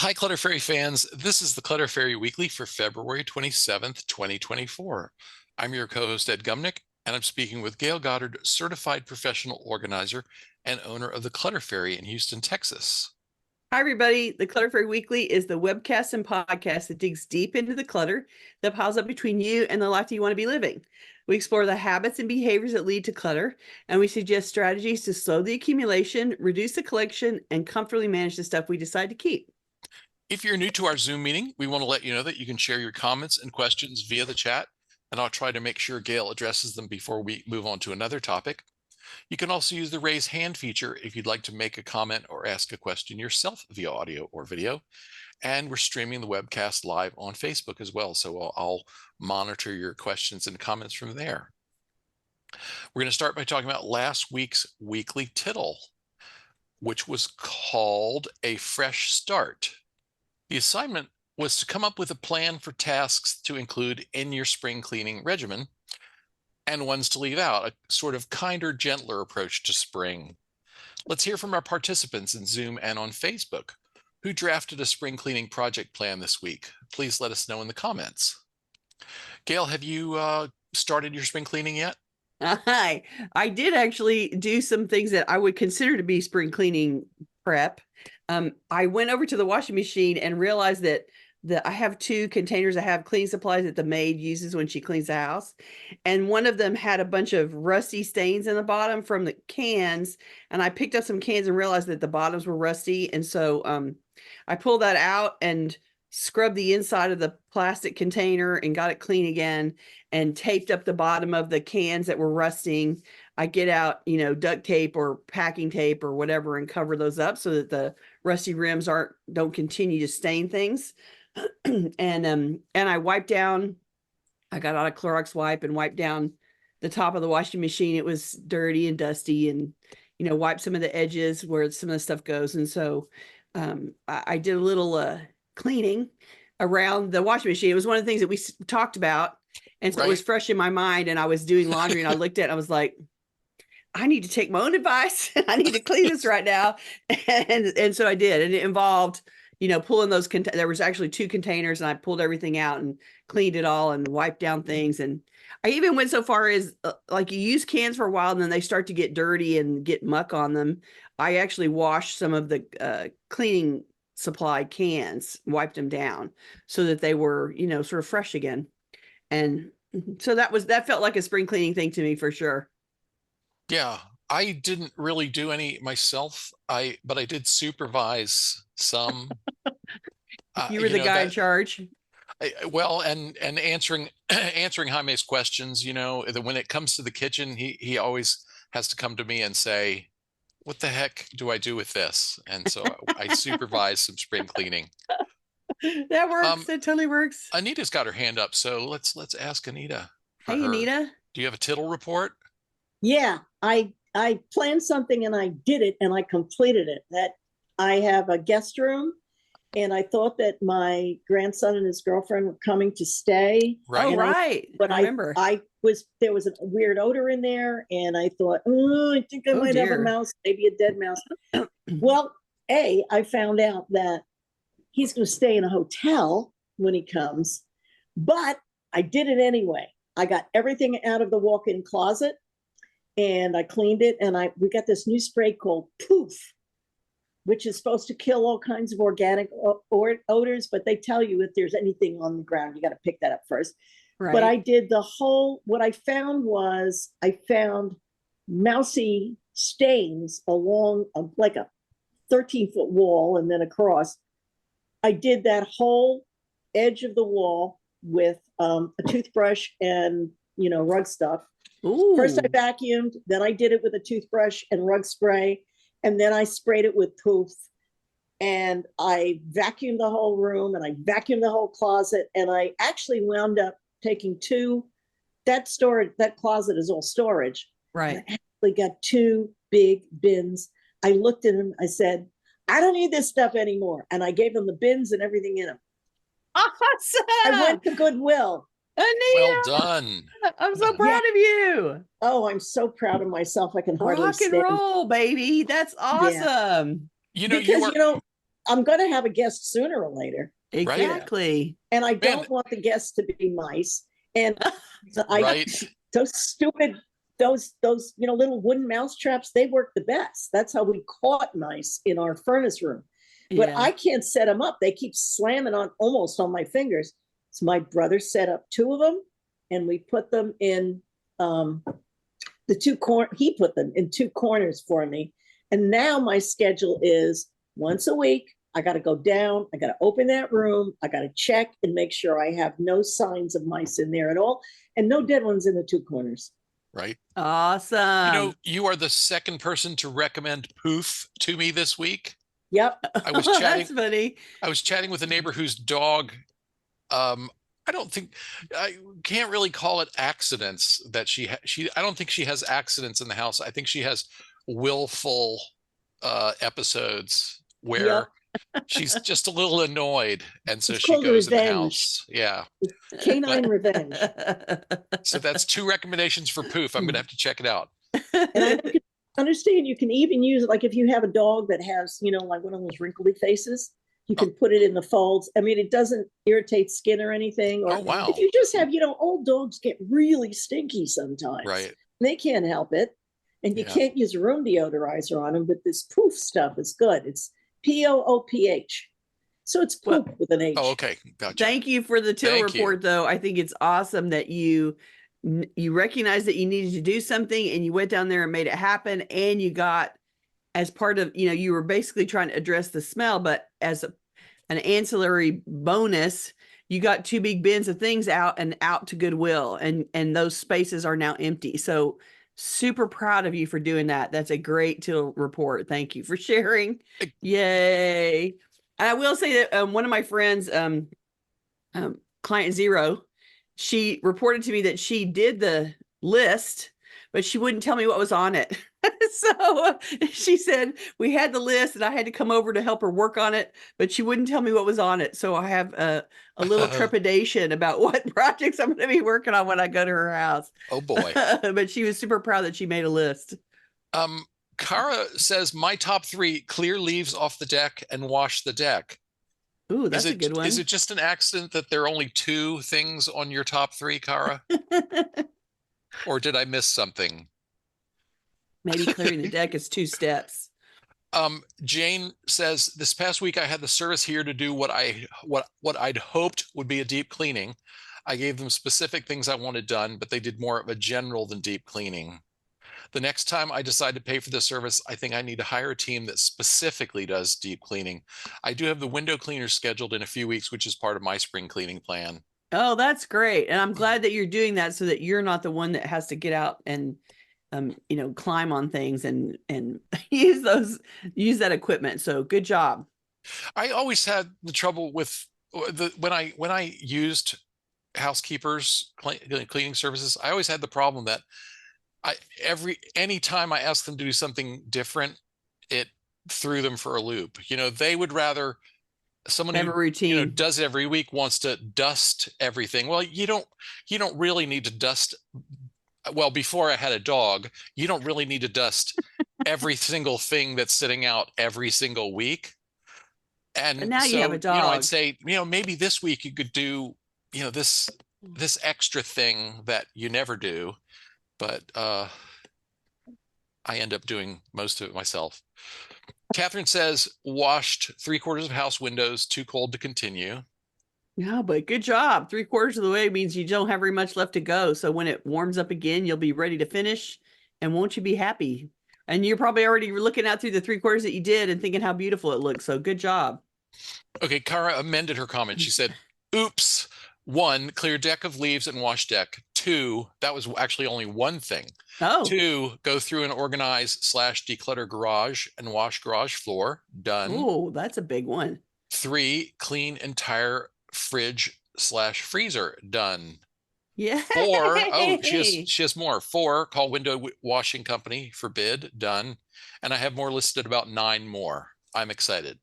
Hi, Clutter Fairy fans. This is the Clutter Fairy Weekly for February 27th, 2024. I'm your co-host, Ed Gumnick, and I'm speaking with Gayle Goddard, certified professional organizer and owner of the Clutter Fairy in Houston, Texas. Hi, everybody. The Clutter Fairy Weekly is the webcast and podcast that digs deep into the clutter that piles up between you and the life that you want to be living. We explore the habits and behaviors that lead to clutter, and we suggest strategies to slow the accumulation, reduce the collection, and comfortably manage the stuff we decide to keep. If you're new to our Zoom meeting, we want to let you know that you can share your comments and questions via the chat, and I'll try to make sure Gayle addresses them before we move on to another topic. You can also use the raise hand feature if you'd like to make a comment or ask a question yourself via audio or video. And we're streaming the webcast live on Facebook as well, so I'll monitor your questions and comments from there. We're going to start by talking about last week's Weekly Tittle, which was called A Fresh Start. The assignment was to come up with a plan for tasks to include in your spring cleaning regimen and ones to leave out, a sort of kinder, gentler approach to spring. Let's hear from our participants in Zoom and on Facebook. Who drafted a spring cleaning project plan this week? Please let us know in the comments. Gayle, have you started your spring cleaning yet? Hi. I did actually do some things that I would consider to be spring cleaning prep. I went over to the washing machine and realized that I have two containers. I have cleaning supplies that the maid uses when she cleans the house. And one of them had a bunch of rusty stains in the bottom from the cans. And I picked up some cans and realized that the bottoms were rusty. And so I pulled that out and scrubbed the inside of the plastic container and got it clean again and taped up the bottom of the cans that were rusting. I get out, duct tape or packing tape or whatever and cover those up so that the rusty rims don't continue to stain things. And I wiped down, I got out a Clorox wipe and wiped down the top of the washing machine. It was dirty and dusty, and wiped some of the edges where some of the stuff goes. And so I did a little cleaning around the washing machine. It was one of the things that we talked about, and so It was fresh in my mind. And I was doing laundry and I looked at it and I was like, I need to take my own advice. I need to clean this right now. And so I did. And it involved, pulling those, there was actually two containers, and I pulled everything out and cleaned it all and wiped down things. And I even went so far as like you use cans for a while and then they start to get dirty and get muck on them. I actually washed some of the cleaning supply cans, wiped them down so that they were, sort of fresh again. And so that felt like a spring cleaning thing to me for sure. Yeah, I didn't really do any myself, but I did supervise some. You were the guy in charge. Well, and answering Jaime's questions, that when it comes to the kitchen, he always has to come to me and say, what the heck do I do with this? And so I supervise some spring cleaning. That works. That totally works. Anita's got her hand up, so let's ask Anita. Hey, Anita. Do you have a tittle report? Yeah, I planned something and I did it and I completed it. That I have a guest room, and I thought that my grandson and his girlfriend were coming to stay. Right. Oh, right. But I remember there was a weird odor in there, and I thought, I think I might have a mouse, maybe a dead mouse. Well, I found out that he's going to stay in a hotel when he comes, but I did it anyway. I got everything out of the walk-in closet and I cleaned it, and we got this new spray called Poof, which is supposed to kill all kinds of organic odors, but they tell you if there's anything on the ground, you got to pick that up first. Right. But I did what I found mousy stains along like a 13-foot wall and then across. I did that whole edge of the wall with a toothbrush and, rug stuff. Ooh. First I vacuumed, then I did it with a toothbrush and rug spray, and then I sprayed it with Poof. And I vacuumed the whole room, and I vacuumed the whole closet, and I actually wound up taking that closet is all storage. Right. I actually got two big bins. I looked at them, I said, I don't need this stuff anymore. And I gave them the bins and everything in them. Awesome. I went to Goodwill. Anita, well done. I'm so proud of you. Oh, I'm so proud of myself. I can hardly rock and roll, baby. That's awesome. Yeah. I'm going to have a guest sooner or later. Exactly. And I Man. don't want the guests to be mice. And Right. those stupid, those little wooden mouse traps, they work the best. That's how we caught mice in our furnace room. But Yeah. I can't set them up. They keep slamming on almost on my fingers. So my brother set up 2 of them, and we put them in the 2 corners. He put them in 2 corners for me. And now my schedule is once a week. I got to go down. I got to open that room. I got to check and make sure I have no signs of mice in there at all, and no dead ones in the 2 corners. Right. Awesome. You know, you are the second person to recommend Poof to me this week. Yep. I was chatting. That's funny. I was chatting with a neighbor whose dog, I can't really call it accidents that I don't think she has accidents in the house. I think she has willful episodes where she's just a little annoyed, and so she goes in the house. Yeah. Canine revenge. So that's 2 recommendations for Poof. I'm gonna have to check it out. And I can understand you can even use it, like if you have a dog that has, like one of those wrinkly faces, you can put it in the folds. I mean, it doesn't irritate skin or anything. Or wow. If you just have, old dogs get really stinky sometimes. Right. They can't help it. And you can't use a room deodorizer on them, but this Poof stuff is good. It's P-O-O-P-H. So it's Poof with an H. Oh, okay. Gotcha. Thank you for the Tittle report, though. I think it's awesome that you recognized that you needed to do something, and you went down there and made it happen. And you got, as part of, you were basically trying to address the smell, but as an ancillary bonus, you got 2 big bins of things out to Goodwill, and those spaces are now empty. So super proud of you for doing that. That's a great Tittle report. Thank you for sharing. Yay. And I will say that one of my friends, Client Zero, she reported to me that she did the list, but she wouldn't tell me what was on it. So she said we had the list and I had to come over to help her work on it, but she wouldn't tell me what was on it. So I have a little trepidation about what projects I'm going to be working on when I go to her house. Oh boy. But she was super proud that she made a list. Kara says my top 3: clear leaves off the deck and wash the deck. Ooh, that's a good one. Is it just an accident that there are only 2 things on your top 3, Kara? Or did I miss something? Maybe clearing the deck is 2 steps. Jane says, this past week I had the service here to do what I'd hoped would be a deep cleaning. I gave them specific things I wanted done, but they did more of a general than deep cleaning. The next time I decide to pay for the service, I think I need to hire a team that specifically does deep cleaning. I do have the window cleaner scheduled in a few weeks, which is part of my spring cleaning plan. Oh, that's great. And I'm glad that you're doing that so that you're not the one that has to get out and climb on things and use that equipment. So good job. I always had the trouble with when I used housekeepers cleaning services. I always had the problem that any time I asked them to do something different, it threw them for a loop. They would rather someone have a routine, does it every week wants to dust everything. Well, you don't really need to dust. Well, before I had a dog, you don't really need to dust every single thing that's sitting out every single week. And now you have a dog. I'd say, maybe this week you could do, this extra thing that you never do. But I end up doing most of it myself. Catherine says, washed 3/4 of house windows, too cold to continue. Yeah, but good job. 3/4 of the way means you don't have very much left to go. So when it warms up again, you'll be ready to finish. And won't you be happy? And you're probably already looking out through the 3/4 that you did and thinking how beautiful it looks. So good job. Okay, Kara amended her comment. She said, oops. 1, clear deck of leaves and wash deck. 2, that was actually only 1 thing. Oh. 2, go through and organize / declutter garage and wash garage floor. Done. Oh, that's a big one. 3, clean entire fridge / freezer. Done. Yeah. 4, oh, she has more. 4, call window washing company for bid. Done. And I have more listed, about 9 more. I'm excited.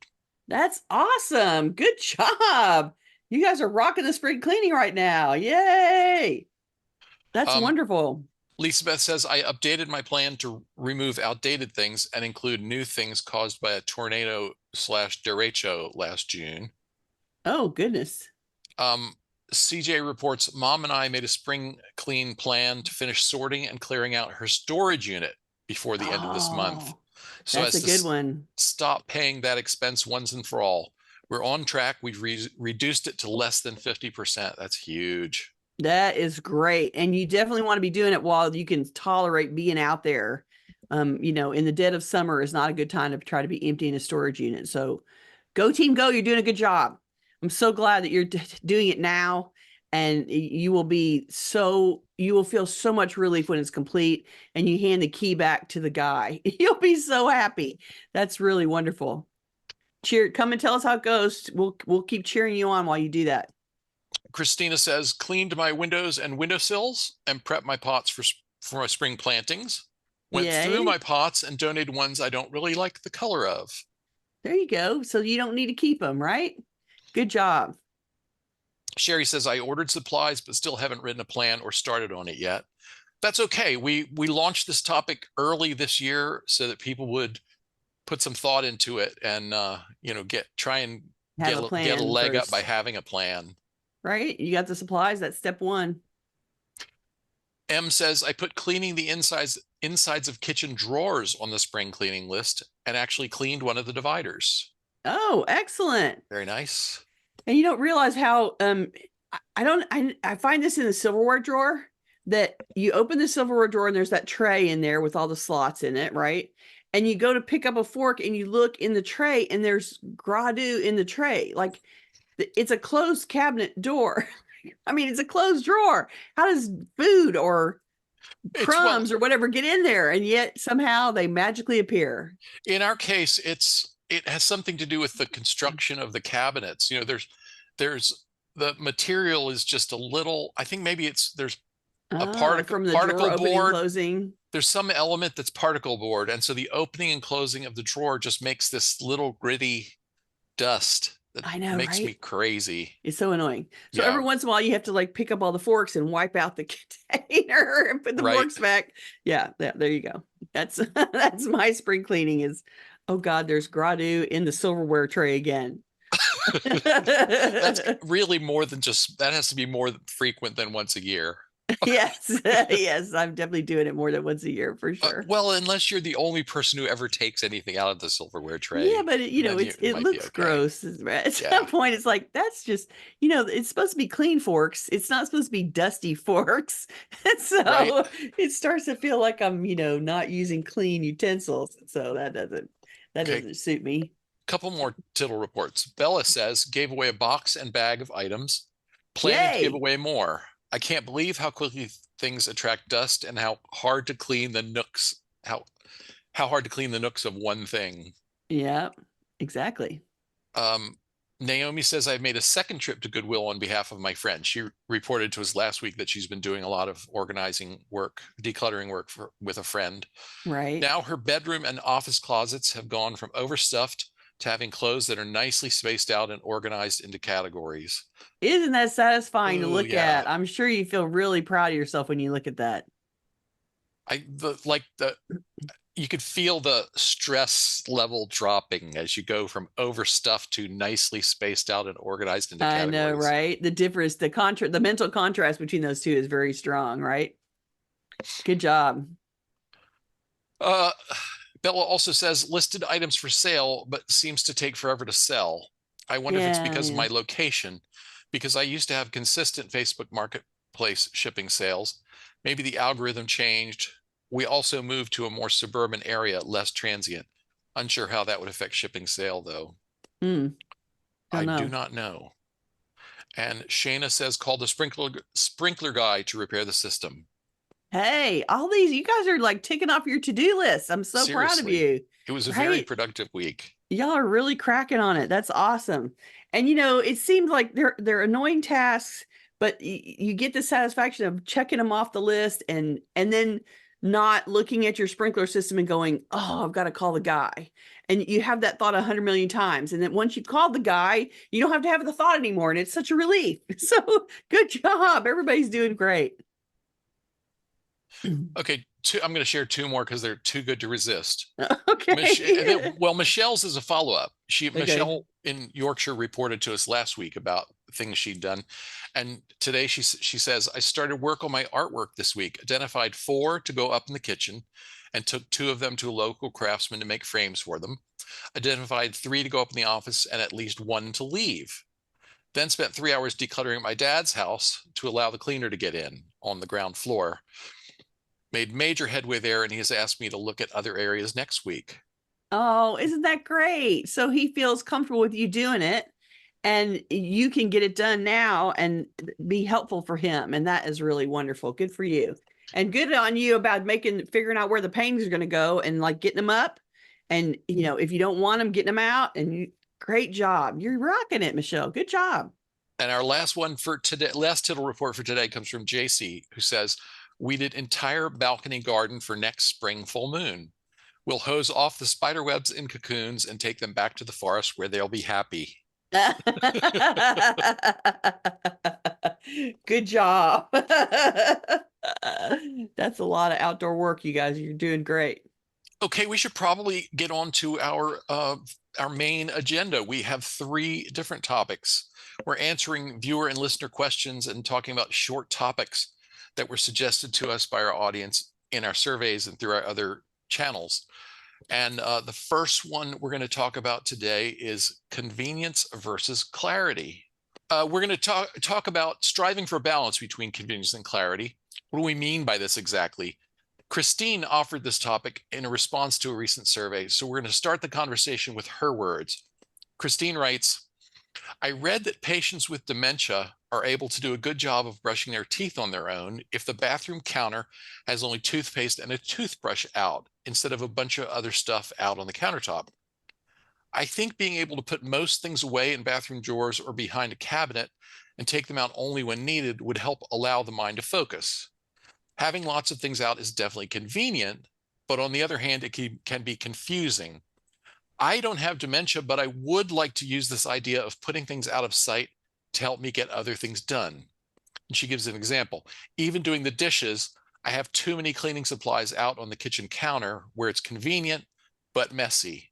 That's awesome. Good job. You guys are rocking the spring cleaning right now. Yay. That's wonderful. Lisa Beth says, I updated my plan to remove outdated things and include new things caused by a tornado slash derecho last June. Oh, goodness. Um, CJ reports, Mom and I made a spring clean plan to finish sorting and clearing out her storage unit before the end of this month, Oh, so that's as a to good one. stop paying that expense once and for all. We're on track. We've reduced it to less than 50%. That's huge. That is great. And you definitely want to be doing it while you can tolerate being out there. You know, in the dead of summer is not a good time to try to be emptying a storage unit. So go team, go. You're doing a good job. I'm so glad that you're doing it now. And you will feel so much relief when it's complete and you hand the key back to the guy. You'll be so happy. That's really wonderful. Come and tell us how it goes. We'll keep cheering you on while you do that. Christina says, cleaned my windows and windowsills and prepped my pots for my spring plantings. Went through Yay. my pots and donated ones I don't really like the color of. There you go. So you don't need to keep them, right? Good job. Sherry says, I ordered supplies, but still haven't written a plan or started on it yet. That's okay. We launched this topic early this year so that people would put some thought into it and try and Have a get plan a leg up by first, having a plan. right? You got the supplies. That's step one. M says, I put cleaning the insides of kitchen drawers on the spring cleaning list and actually cleaned one of the dividers. Oh, excellent. Very nice. And you don't realize how I find this in the silverware drawer, that you open the silverware drawer and there's that tray in there with all the slots in it, right? And you go to pick up a fork and you look in the tray and there's gras doux in the tray. Like it's a closed cabinet door. I mean, it's a closed drawer. How does food or crumbs or whatever get in there? And yet somehow they magically appear. In our case, it has something to do with the construction of the cabinets. You know, there's the material is just a little, I think maybe there's a From the particle drawer opening, board. closing. There's some element that's particle board. And so the opening and closing of the drawer just makes this little gritty dust that I know, makes right? me crazy. It's so annoying. So Yeah. every once in a while you have to like pick up all the forks and wipe out the container and put the forks back. Yeah, there you go. That's that's my spring cleaning is, oh God, there's gras doux in the silverware tray again. That's really more than just, that has to be more frequent than once a year. Yes, yes, I'm definitely doing it more than once a year for sure. Well, unless you're the only person who ever takes anything out of the silverware tray. Yeah, but it looks gross. At some point, it's like, that's just, it's supposed to be clean forks. It's not supposed to be dusty forks. And so it starts to feel like I'm, not using clean utensils. So that doesn't suit me. Couple more tittle reports. Bella says, gave away a box and bag of items, planning to give away more. I can't believe how quickly things attract dust and how hard to clean the nooks, how hard to clean the nooks of one thing. Yeah, exactly. Naomi says, I've made a second trip to Goodwill on behalf of my friend. She reported to us last week that she's been doing a lot of organizing work, decluttering work with a friend. Right. Now her bedroom and office closets have gone from overstuffed to having clothes that are nicely spaced out and organized into categories. Isn't that satisfying to look at? I'm sure you feel really proud of yourself when you look at that. You could feel the stress level dropping as you go from overstuffed to nicely spaced out and organized into categories. I know, right? The difference, the mental contrast between those two is very strong, right? Good job. Bella also says listed items for sale, but seems to take forever to sell. I wonder if it's because of my location, because I used to have consistent Facebook Marketplace shipping sales. Maybe the algorithm changed. We also moved to a more suburban area, less transient. Unsure how that would affect shipping sale, though. I do not know. And Shayna says, call the sprinkler guy to repair the system. Hey, all these, you guys are like ticking off your to-do list. I'm so proud of you. It was a very productive week. Y'all are really cracking on it. That's awesome. And it seems like they're annoying tasks, but you get the satisfaction of checking them off the list and then not looking at your sprinkler system and going, oh, I've got to call the guy. And you have that thought 100 million times. And then once you call the guy, you don't have to have the thought anymore. And it's such a relief. So good job. Everybody's doing great. Okay, I'm going to share two more because they're too good to resist. Okay. Well, Michelle's is a follow-up. Okay. Michelle in Yorkshire reported to us last week about things she'd done. And today she says, I started work on my artwork this week, identified 4 to go up in the kitchen and took 2 of them to a local craftsman to make frames for them. Identified 3 to go up in the office and at least 1 to leave. Then spent 3 hours decluttering my dad's house to allow the cleaner to get in on the ground floor. Made major headway there, and he has asked me to look at other areas next week. Oh, isn't that great? So he feels comfortable with you doing it, and you can get it done now and be helpful for him. And that is really wonderful. Good for you. And good on you about figuring out where the paintings are going to go and like getting them up. And, you know, if you don't want them, getting them out. And great job. You're rocking it, Michelle. Good job. And our last one for today, last tittle report for today comes from JC, who says, we did entire balcony garden for next spring full moon. We'll hose off the spider webs and cocoons and take them back to the forest where they'll be happy. Good job. That's a lot of outdoor work, you guys. You're doing great. Okay, we should probably get on to our main agenda. We have 3 different topics. We're answering viewer and listener questions and talking about short topics that were suggested to us by our audience in our surveys and through our other channels. And the first one we're going to talk about today is convenience versus clarity. We're going to talk about striving for balance between convenience and clarity. What do we mean by this exactly? Christine offered this topic in a response to a recent survey, so we're going to start the conversation with her words. Christine writes, I read that patients with dementia are able to do a good job of brushing their teeth on their own if the bathroom counter has only toothpaste and a toothbrush out instead of a bunch of other stuff out on the countertop. I think being able to put most things away in bathroom drawers or behind a cabinet and take them out only when needed would help allow the mind to focus. Having lots of things out is definitely convenient, but on the other hand, it can be confusing. I don't have dementia, but I would like to use this idea of putting things out of sight to help me get other things done. And she gives an example. Even doing the dishes, I have too many cleaning supplies out on the kitchen counter where it's convenient, but messy.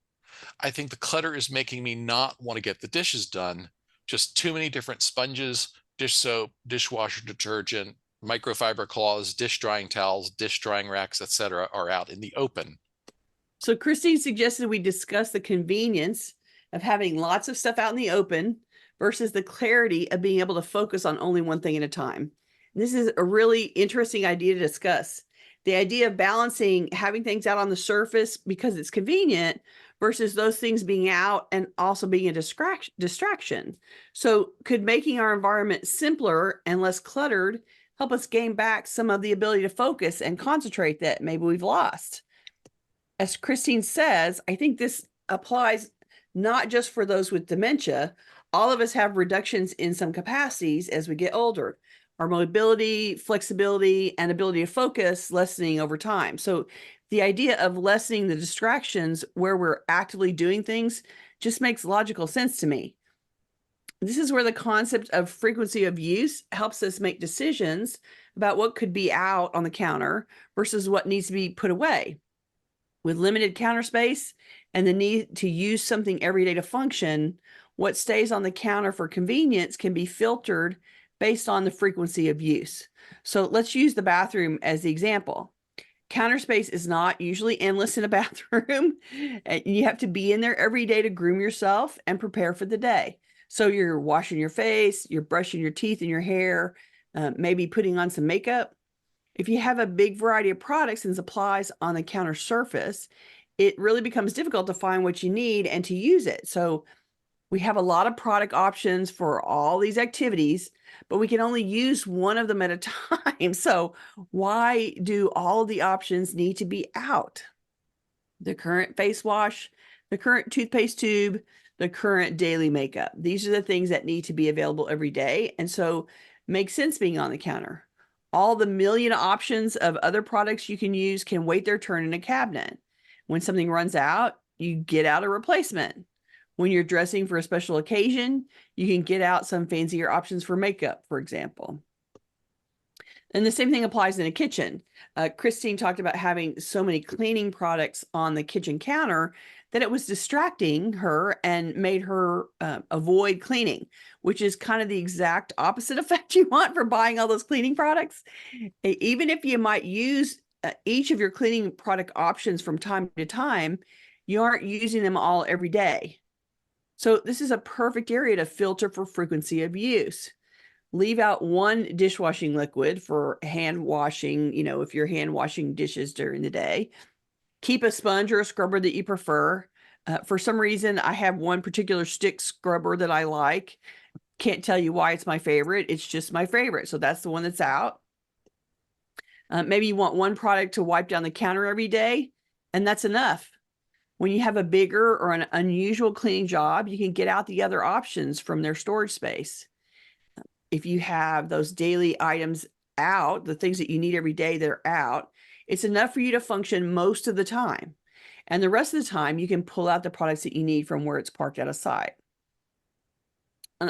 I think the clutter is making me not want to get the dishes done. Just too many different sponges, dish soap, dishwasher detergent, microfiber cloths, dish drying towels, dish drying racks, etc., are out in the open. So Christine suggested we discuss the convenience of having lots of stuff out in the open versus the clarity of being able to focus on only one thing at a time. And this is a really interesting idea to discuss. The idea of balancing having things out on the surface because it's convenient versus those things being out and also being a distraction. So could making our environment simpler and less cluttered help us gain back some of the ability to focus and concentrate that maybe we've lost? As Christine says, I think this applies not just for those with dementia. All of us have reductions in some capacities as we get older. Our mobility, flexibility, and ability to focus lessening over time. So the idea of lessening the distractions where we're actively doing things just makes logical sense to me. This is where the concept of frequency of use helps us make decisions about what could be out on the counter versus what needs to be put away. With limited counter space and the need to use something every day to function, what stays on the counter for convenience can be filtered based on the frequency of use. So let's use the bathroom as the example. Counter space is not usually endless in a bathroom. You have to be in there every day to groom yourself and prepare for the day. So you're washing your face, you're brushing your teeth and your hair, maybe putting on some makeup. If you have a big variety of products and supplies on the counter surface, it really becomes difficult to find what you need and to use it. So we have a lot of product options for all these activities, but we can only use one of them at a time. So why do all of the options need to be out? The current face wash, the current toothpaste tube, the current daily makeup. These are the things that need to be available every day. And so makes sense being on the counter. All the million options of other products you can use can wait their turn in a cabinet. When something runs out, you get out a replacement. When you're dressing for a special occasion, you can get out some fancier options for makeup, for example. And the same thing applies in a kitchen. Christine talked about having so many cleaning products on the kitchen counter that it was distracting her and made her avoid cleaning, which is kind of the exact opposite effect you want for buying all those cleaning products. Even if you might use each of your cleaning product options from time to time, you aren't using them all every day. So this is a perfect area to filter for frequency of use. Leave out one dishwashing liquid for hand washing, if you're hand washing dishes during the day. Keep a sponge or a scrubber that you prefer. For some reason, I have one particular stick scrubber that I like. Can't tell you why it's my favorite. It's just my favorite. So that's the one that's out. Maybe you want one product to wipe down the counter every day, and that's enough. When you have a bigger or an unusual cleaning job, you can get out the other options from their storage space. If you have those daily items out, the things that you need every day that are out, it's enough for you to function most of the time. And the rest of the time, you can pull out the products that you need from where it's parked out of sight.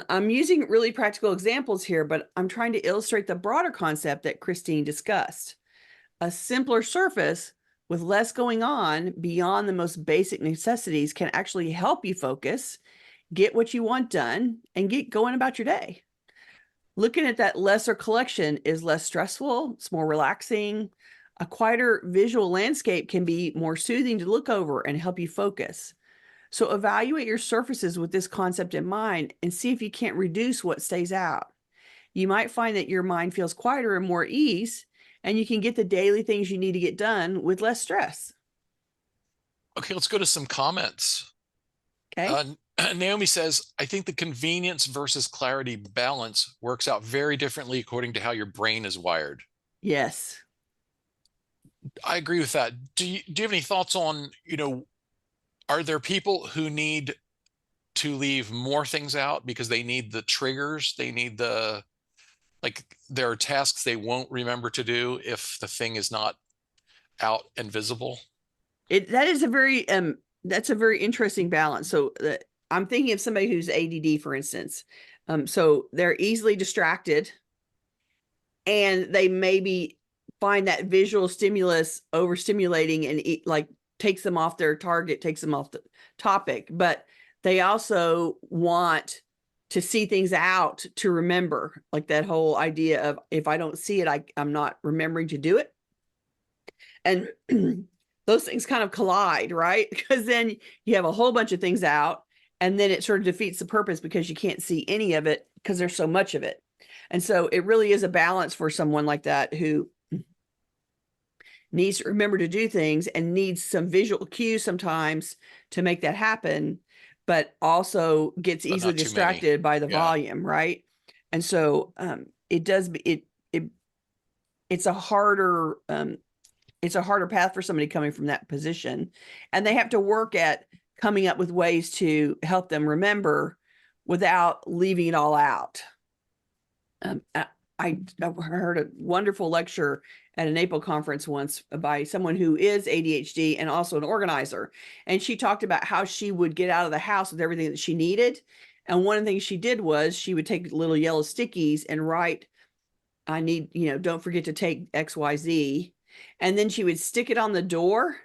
I'm using really practical examples here, but I'm trying to illustrate the broader concept that Christine discussed. A simpler surface with less going on beyond the most basic necessities can actually help you focus, get what you want done, and get going about your day. Looking at that lesser collection is less stressful, it's more relaxing. A quieter visual landscape can be more soothing to look over and help you focus. So evaluate your surfaces with this concept in mind and see if you can't reduce what stays out. You might find that your mind feels quieter and more ease, and you can get the daily things you need to get done with less stress. Okay, let's go to some comments. Okay. Naomi says, I think the convenience versus clarity balance works out very differently according to how your brain is wired. Yes. I agree with that. Do you have any thoughts on, are there people who need to leave more things out because they need the triggers? They need there are tasks they won't remember to do if the thing is not out and visible. That's a very interesting balance. So I'm thinking of somebody who's ADD, for instance. So they're easily distracted, and they maybe find that visual stimulus overstimulating and takes them off their target, takes them off the topic. But they also want to see things out to remember, like that whole idea of if I don't see it, I'm not remembering to do it. And those things kind of collide, right? Because then you have a whole bunch of things out, and then it sort of defeats the purpose because you can't see any of it because there's so much of it. And so it really is a balance for someone like that who needs to remember to do things and needs some visual cues sometimes to make that happen, but also gets easily distracted by the volume, right? And so it's a harder path for somebody coming from that position, and they have to work at coming up with ways to help them remember without leaving it all out. I heard a wonderful lecture at an APO conference once by someone who is ADHD and also an organizer. And she talked about how she would get out of the house with everything that she needed. And one of the things she did was she would take little yellow stickies and write, I need, don't forget to take XYZ. And then she would stick it on the door,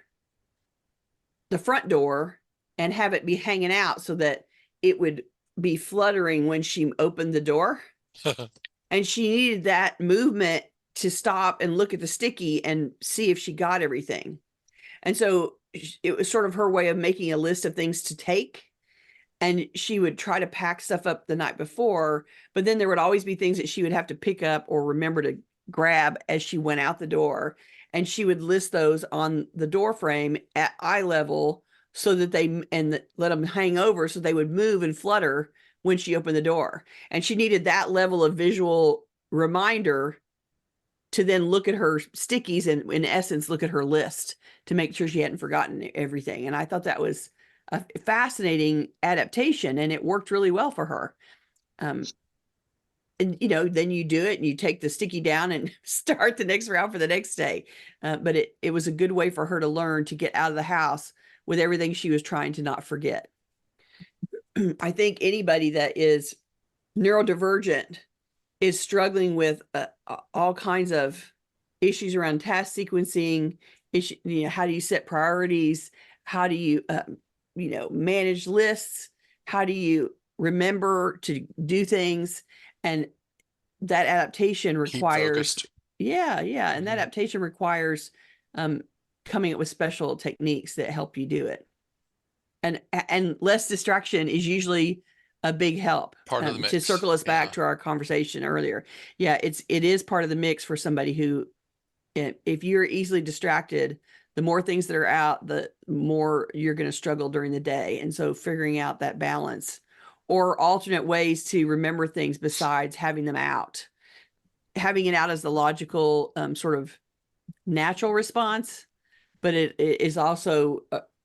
the front door, and have it be hanging out so that it would be fluttering when she opened the door. And she needed that movement to stop and look at the sticky and see if she got everything. And so it was sort of her way of making a list of things to take. And she would try to pack stuff up the night before, but then there would always be things that she would have to pick up or remember to grab as she went out the door. And she would list those on the door frame at eye level so that let them hang over so they would move and flutter when she opened the door. And she needed that level of visual reminder to then look at her stickies and, in essence, look at her list to make sure she hadn't forgotten everything. And I thought that was a fascinating adaptation, and it worked really well for her. And then you do it and you take the sticky down and start the next round for the next day. But it was a good way for her to learn to get out of the house with everything she was trying to not forget. I think anybody that is neurodivergent is struggling with all kinds of issues around task sequencing, how do you set priorities? How do you, manage lists? How do you remember to do things? And that adaptation requires, yeah. And that adaptation requires coming up with special techniques that help you do it. And less distraction is usually a big help. Part of the mix. To circle us back to our conversation earlier. Yeah, it is part of the mix for somebody who, if you're easily distracted, the more things that are out, the more you're going to struggle during the day. And so figuring out that balance or alternate ways to remember things besides having them out. Having it out as the logical sort of natural response, but it is also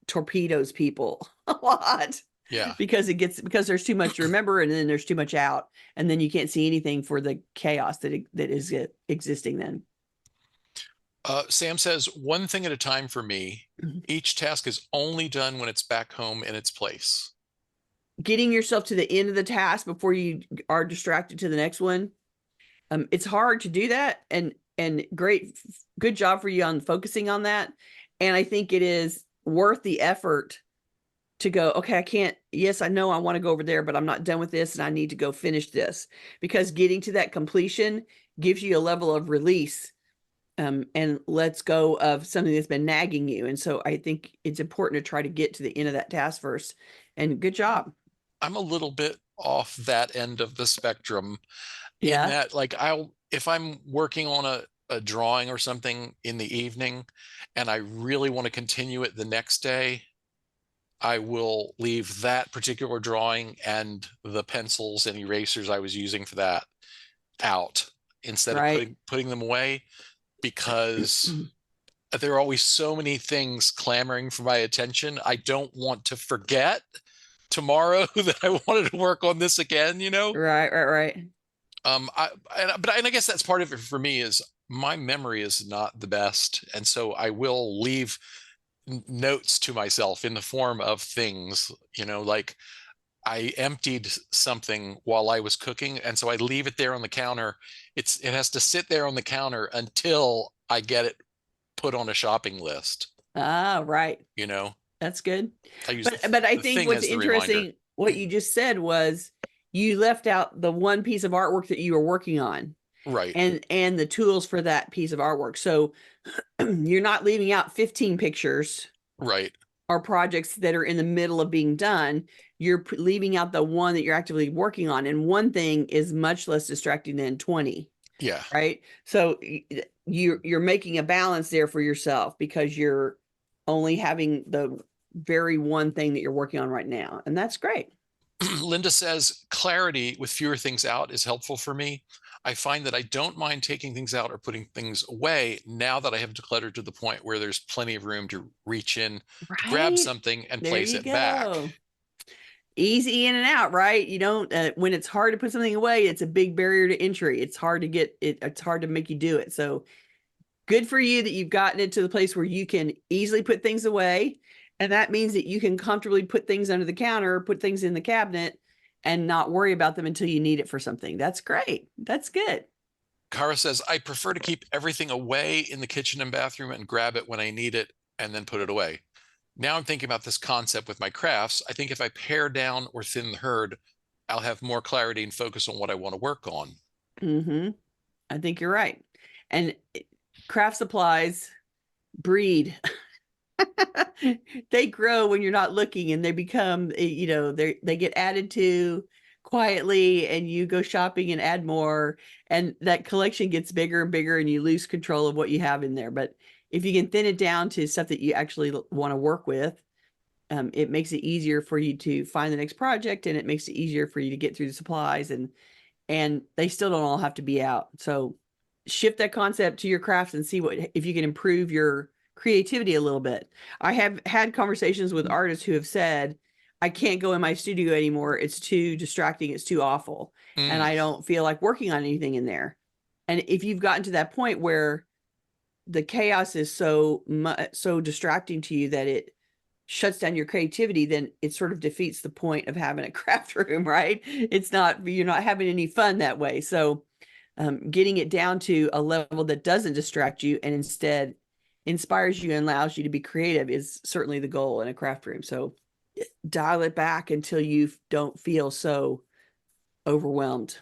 torpedoes people a lot. Yeah. Because there's too much to remember, and then there's too much out, and then you can't see anything for the chaos that is existing then. Sam says, one thing at a time for me. Each task is only done when it's back home in its place. Getting yourself to the end of the task before you are distracted to the next one. It's hard to do that, and good job for you on focusing on that. And I think it is worth the effort to go, okay, I know I want to go over there, but I'm not done with this and I need to go finish this, because getting to that completion gives you a level of release and lets go of something that's been nagging you. And so I think it's important to try to get to the end of that task first. And good job. I'm a little bit off that end of the spectrum. Yeah. In that, like, if I'm working on a drawing or something in the evening and I really want to continue it the next day, I will leave that particular drawing and the pencils and erasers I was using for that out instead of putting them away, because there are always so many things clamoring for my attention. I don't want to forget tomorrow that I wanted to work on this again, Right. But I guess that's part of it for me, is my memory is not the best. And so I will leave notes to myself in the form of things, like I emptied something while I was cooking. And so I leave it there on the counter. It has to sit there on the counter until I get it put on a shopping list. Ah, right. That's good. But I think what's interesting, what you just said was you left out the one piece of artwork that you were working on. Right. And the tools for that piece of artwork. So you're not leaving out 15 pictures. Right. Or projects that are in the middle of being done. You're leaving out the one that you're actively working on. And one thing is much less distracting than 20. Yeah. Right. So you're making a balance there for yourself, because you're only having the very one thing that you're working on right now. And that's great. Linda says, clarity with fewer things out is helpful for me. I find that I don't mind taking things out or putting things away now that I have decluttered to the point where there's plenty of room to reach in, to grab something and place it back. Easy in and out, right? You don't, when it's hard to put something away, it's a big barrier to entry. It's hard to get it. It's hard to make you do it. So good for you that you've gotten it to the place where you can easily put things away. And that means that you can comfortably put things under the counter, put things in the cabinet, and not worry about them until you need it for something. That's great. That's good. Kara says, I prefer to keep everything away in the kitchen and bathroom and grab it when I need it and then put it away. Now I'm thinking about this concept with my crafts. I think if I pare down or thin the herd, I'll have more clarity and focus on what I want to work on. I think you're right. And craft supplies breed. They grow when you're not looking, and they become, they get added to quietly, and you go shopping and add more, and that collection gets bigger and bigger, and you lose control of what you have in there. But if you can thin it down to stuff that you actually want to work with, it makes it easier for you to find the next project, and it makes it easier for you to get through the supplies, and they still don't all have to be out. So shift that concept to your crafts and see if you can improve your creativity a little bit. I have had conversations with artists who have said, I can't go in my studio anymore. It's too distracting. It's too awful. And I don't feel like working on anything in there. And if you've gotten to that point where the chaos is so distracting to you that it shuts down your creativity, then it sort of defeats the point of having a craft room, right? You're not having any fun that way. So getting it down to a level that doesn't distract you and instead inspires you and allows you to be creative is certainly the goal in a craft room. So dial it back until you don't feel so overwhelmed.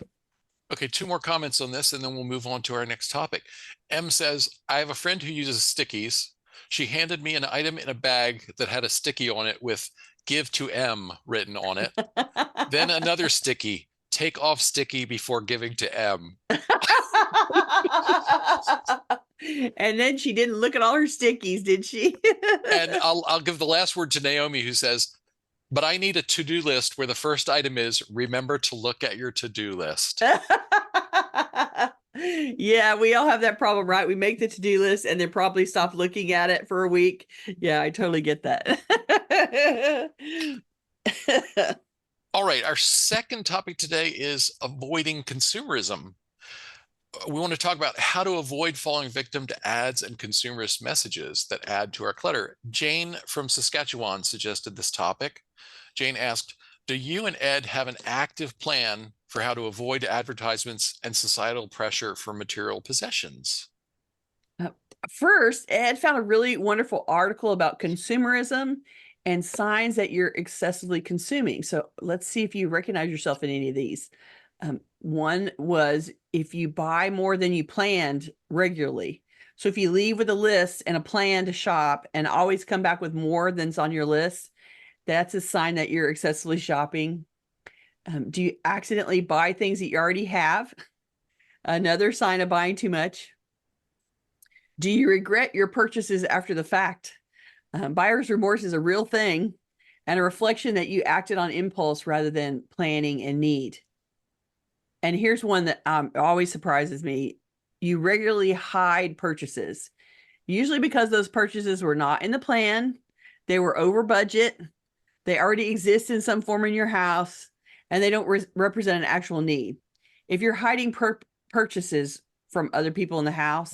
Okay, 2 more comments on this, and then we'll move on to our next topic. M says, I have a friend who uses stickies. She handed me an item in a bag that had a sticky on it with "Give to M" written on it. Then another sticky, "Take off sticky before giving to M." And then she didn't look at all her stickies, did she? And I'll give the last word to Naomi, who says, but I need a to-do list where the first item is, remember to look at your to-do list. Yeah, we all have that problem, right? We make the to-do list and then probably stop looking at it for a week. Yeah, I totally get that. All right, our second topic today is avoiding consumerism. We want to talk about how to avoid falling victim to ads and consumerist messages that add to our clutter. Jane from Saskatchewan suggested this topic. Jane asked, do you and Ed have an active plan for how to avoid advertisements and societal pressure for material possessions? First, Ed found a really wonderful article about consumerism and signs that you're excessively consuming. So let's see if you recognize yourself in any of these. One was if you buy more than you planned regularly. So if you leave with a list and a plan to shop and always come back with more than's on your list, that's a sign that you're excessively shopping. Do you accidentally buy things that you already have? Another sign of buying too much. Do you regret your purchases after the fact? Buyer's remorse is a real thing and a reflection that you acted on impulse rather than planning and need. And here's one that always surprises me. You regularly hide purchases, usually because those purchases were not in the plan. They were over budget. They already exist in some form in your house, and they don't represent an actual need. If you're hiding purchases from other people in the house,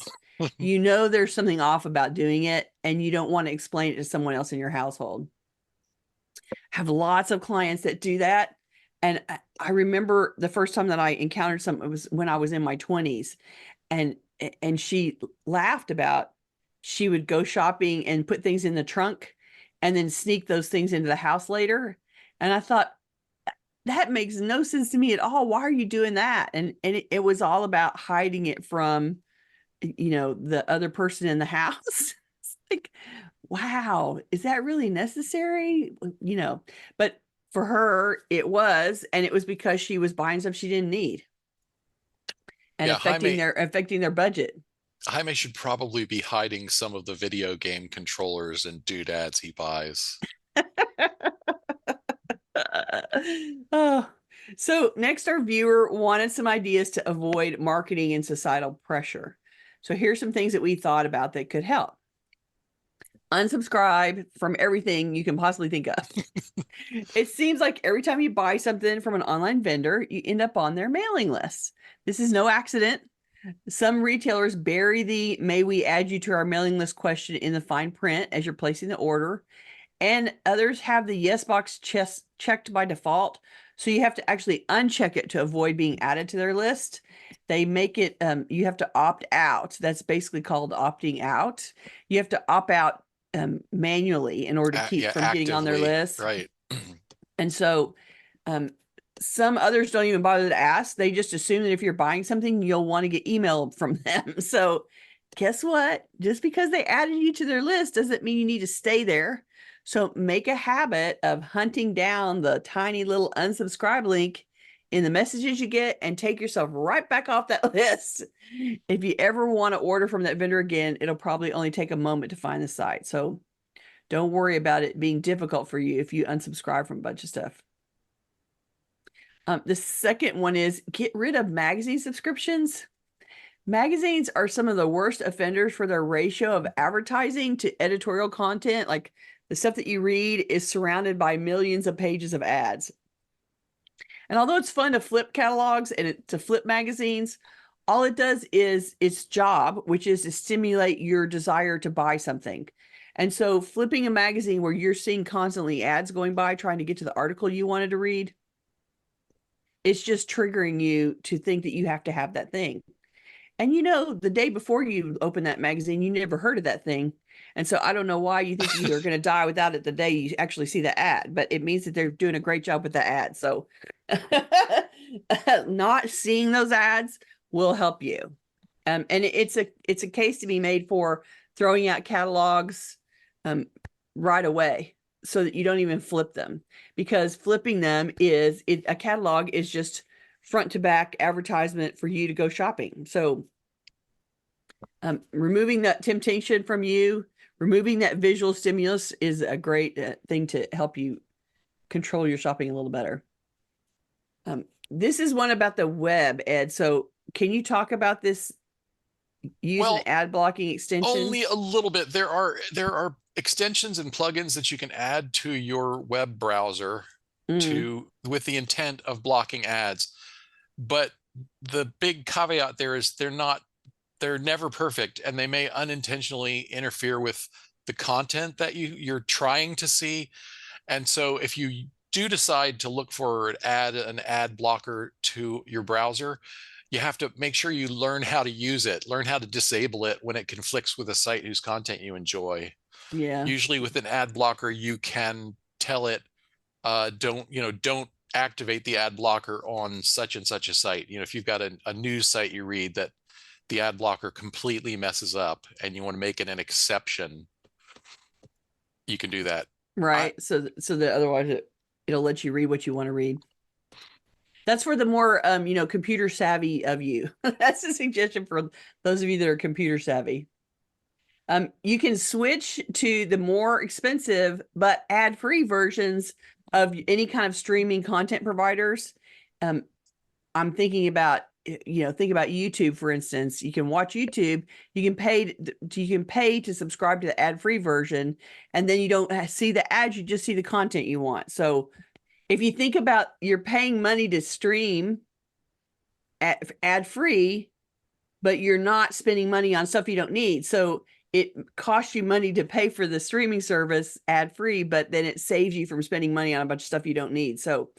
you know there's something off about doing it, and you don't want to explain it to someone else in your household. I have lots of clients that do that. And I remember the first time that I encountered something, it was when I was in my 20s. And she laughed about, she would go shopping and put things in the trunk and then sneak those things into the house later. And I thought, that makes no sense to me at all. Why are you doing that? And it was all about hiding it from, the other person in the house. It's like, wow, is that really necessary? But for her, it was, and it was because she was buying stuff she didn't need and affecting their budget. Jaime should probably be hiding some of the video game controllers and doodads he buys. Oh, so next, our viewer wanted some ideas to avoid marketing and societal pressure. So here's some things that we thought about that could help. Unsubscribe from everything you can possibly think of. It seems like every time you buy something from an online vendor, you end up on their mailing list. This is no accident. Some retailers bury the "may we add you to our mailing list" question in the fine print as you're placing the order. And others have the yes box checked by default. So you have to actually uncheck it to avoid being added to their list. They make it, you have to opt out. That's basically called opting out. You have to opt out manually in order to keep from getting on their list. Right. And so some others don't even bother to ask. They just assume that if you're buying something, you'll want to get email from them. So guess what? Just because they added you to their list doesn't mean you need to stay there. So make a habit of hunting down the tiny little unsubscribe link in the messages you get and take yourself right back off that list. If you ever want to order from that vendor again, it'll probably only take a moment to find the site. So don't worry about it being difficult for you if you unsubscribe from a bunch of stuff. The second one is get rid of magazine subscriptions. Magazines are some of the worst offenders for their ratio of advertising to editorial content. Like the stuff that you read is surrounded by millions of pages of ads. And although it's fun to flip catalogs and to flip magazines, all it does is its job, which is to stimulate your desire to buy something. And so flipping a magazine where you're seeing constantly ads going by trying to get to the article you wanted to read, it's just triggering you to think that you have to have that thing. And you know, the day before you open that magazine, you never heard of that thing. And so I don't know why you think you are going to die without it the day you actually see the ad, but it means that they're doing a great job with the ad. So not seeing those ads will help you. And it's a case to be made for throwing out catalogs right away so that you don't even flip them, because flipping them a catalog is just front to back advertisement for you to go shopping. So removing that temptation from you, removing that visual stimulus is a great thing to help you control your shopping a little better. This is one about the web, Ed. So can you talk about this using ad blocking extensions? Only a little bit. There are extensions and plugins that you can add to your web browser with the intent of blocking ads. But the big caveat there is they're never perfect, and they may unintentionally interfere with the content that you're trying to see. And so if you do decide to look for an ad blocker to your browser, you have to make sure you learn how to use it, learn how to disable it when it conflicts with a site whose content you enjoy. Yeah. Usually with an ad blocker, you can tell it, don't activate the ad blocker on such and such a site. You know, if you've got a news site you read that the ad blocker completely messes up and you want to make it an exception, you can do that. Right. So that otherwise it'll let you read what you want to read. That's for the more, computer savvy of you. That's a suggestion for those of you that are computer savvy. You can switch to the more expensive but ad-free versions of any kind of streaming content providers. I'm thinking about, think about YouTube, for instance. You can watch YouTube. You can pay to subscribe to the ad-free version, and then you don't see the ads. You just see the content you want. So if you think about, you're paying money to stream ad-free, but you're not spending money on stuff you don't need. So it costs you money to pay for the streaming service ad-free, but then it saves you from spending money on a bunch of stuff you don't need. So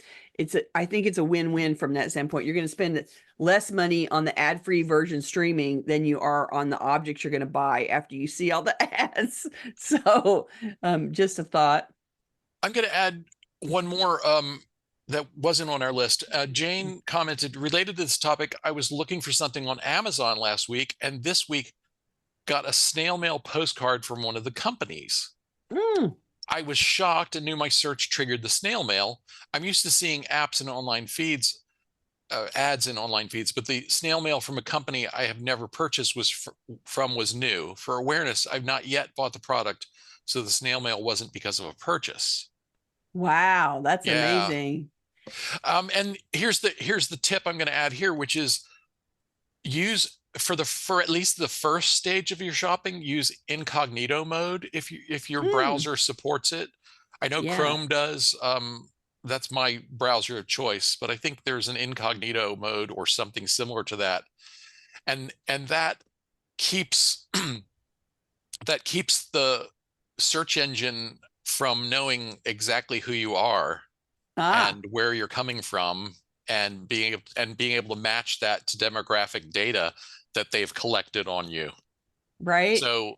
I think it's a win-win from that standpoint. You're going to spend less money on the ad-free version streaming than you are on the objects you're going to buy after you see all the ads. So just a thought. I'm going to add one more that wasn't on our list. Jane commented, related to this topic, I was looking for something on Amazon last week, and this week got a snail mail postcard from one of the companies. I was shocked and knew my search triggered the snail mail. I'm used to seeing apps and online feeds, ads in online feeds, but the snail mail from a company I have never purchased was new. For awareness, I've not yet bought the product, so the snail mail wasn't because of a purchase. Wow, that's amazing. And here's the tip I'm going to add here, which is use for at least the first stage of your shopping, use incognito mode if your browser supports it. I know Chrome does. That's my browser of choice, but I think there's an incognito mode or something similar to that, and that keeps the search engine from knowing exactly who you are and where you're coming from, and being able to match that to demographic data that they've collected on you. Right. So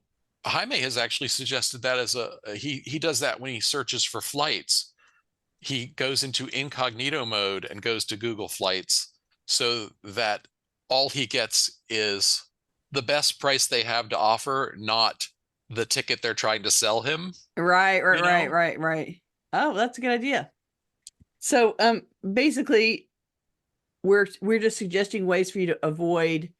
Jaime has actually suggested that as he does that when he searches for flights. He goes into incognito mode and goes to Google Flights, so that all he gets is the best price they have to offer, not the ticket they're trying to sell him. Right. Oh, that's a good idea. So basically we're just suggesting ways for you to avoid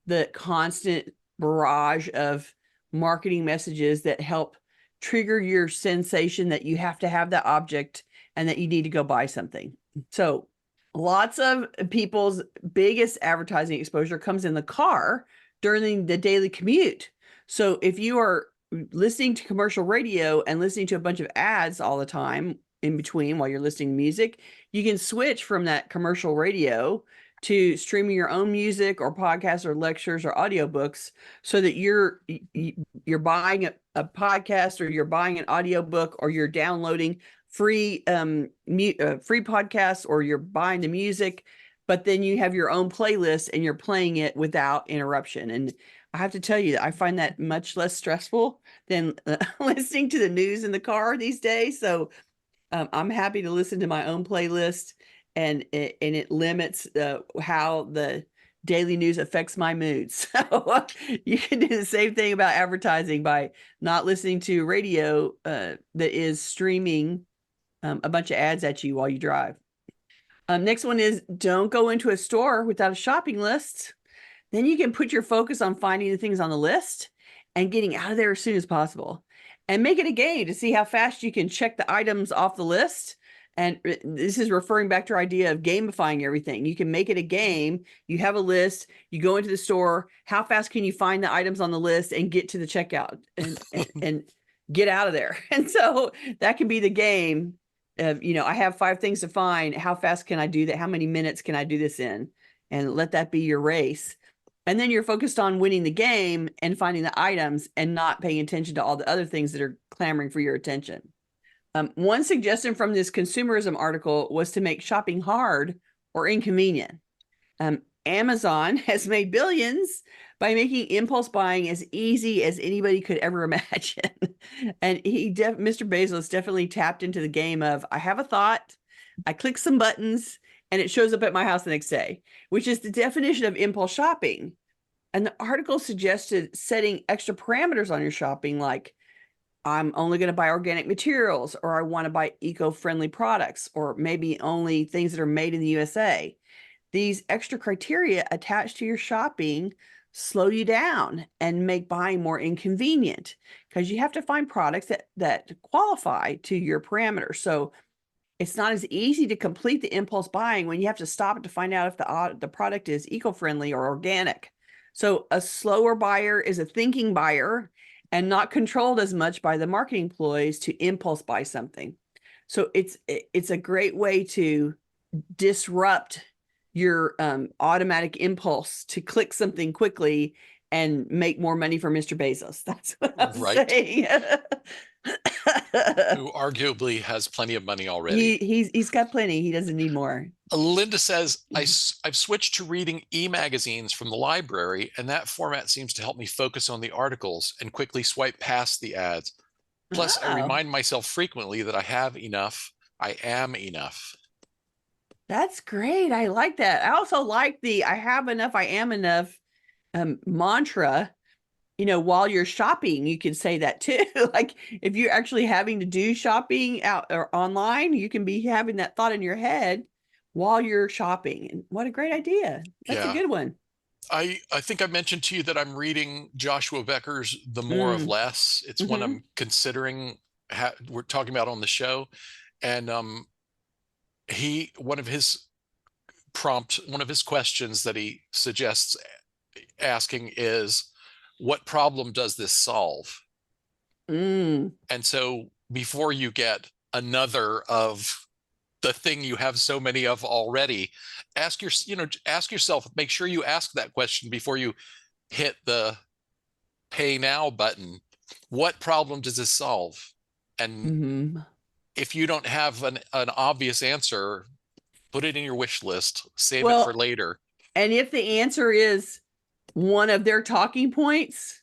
the constant barrage of marketing messages that help trigger your sensation that you have to have that object and that you need to go buy something. So lots of people's biggest advertising exposure comes in the car during the daily commute. So if you are listening to commercial radio and listening to a bunch of ads all the time in between while you're listening to music, you can switch from that commercial radio to streaming your own music or podcasts or lectures or audiobooks, so that you're buying a podcast, or you're buying an audiobook, or you're downloading free free podcasts, or you're buying the music, but then you have your own playlist and you're playing it without interruption. And I have to tell you, I find that much less stressful than listening to the news in the car these days. So I'm happy to listen to my own playlist, and it limits how the daily news affects my mood. So you can do the same thing about advertising by not listening to radio that is streaming a bunch of ads at you while you drive. Next one is, don't go into a store without a shopping list. Then you can put your focus on finding the things on the list and getting out of there as soon as possible. And make it a game to see how fast you can check the items off the list. And this is referring back to our idea of gamifying everything. You can make it a game. You have a list. You go into the store. How fast can you find the items on the list and get to the checkout and get out of there? And so that can be the game of, I have 5 things to find. How fast can I do that? How many minutes can I do this in? And let that be your race. And then you're focused on winning the game and finding the items and not paying attention to all the other things that are clamoring for your attention. One suggestion from this Consumerism article was to make shopping hard or inconvenient. Amazon has made billions by making impulse buying as easy as anybody could ever imagine. And Mr. Bezos definitely tapped into the game of, I have a thought, I click some buttons, and it shows up at my house the next day, which is the definition of impulse shopping. And the article suggested setting extra parameters on your shopping, like I'm only going to buy organic materials, or I want to buy eco-friendly products, or maybe only things that are made in the USA. These extra criteria attached to your shopping slow you down and make buying more inconvenient, because you have to find products that qualify to your parameters. So it's not as easy to complete the impulse buying when you have to stop to find out if the product is eco-friendly or organic. So a slower buyer is a thinking buyer and not controlled as much by the marketing ploys to impulse buy something. So it's a great way to disrupt your automatic impulse to click something quickly and make more money for Mr. Bezos. That's what I'm saying. Who arguably has plenty of money already. He's got plenty. He doesn't need more. Linda says, I've switched to reading e-magazines from the library, and that format seems to help me focus on the articles and quickly swipe past the ads. Plus, I remind myself frequently that I have enough. I am enough. That's great. I like that. I also like the I have enough, I am enough mantra. While you're shopping, you can say that too. Like if you're actually having to do shopping out or online, you can be having that thought in your head while you're shopping. And what a great idea. That's a good one. I think I mentioned to you that I'm reading Joshua Becker's The More of Less. It's one I'm considering we're talking about on the show. And one of his questions that he suggests asking is, what problem does this solve? And so before you get another of the thing you have so many of already, ask yourself, make sure you ask that question before you hit the pay now button. What problem does this solve? And if you don't have an obvious answer, put it in your wish list, save it for later. And if the answer is one of their talking points,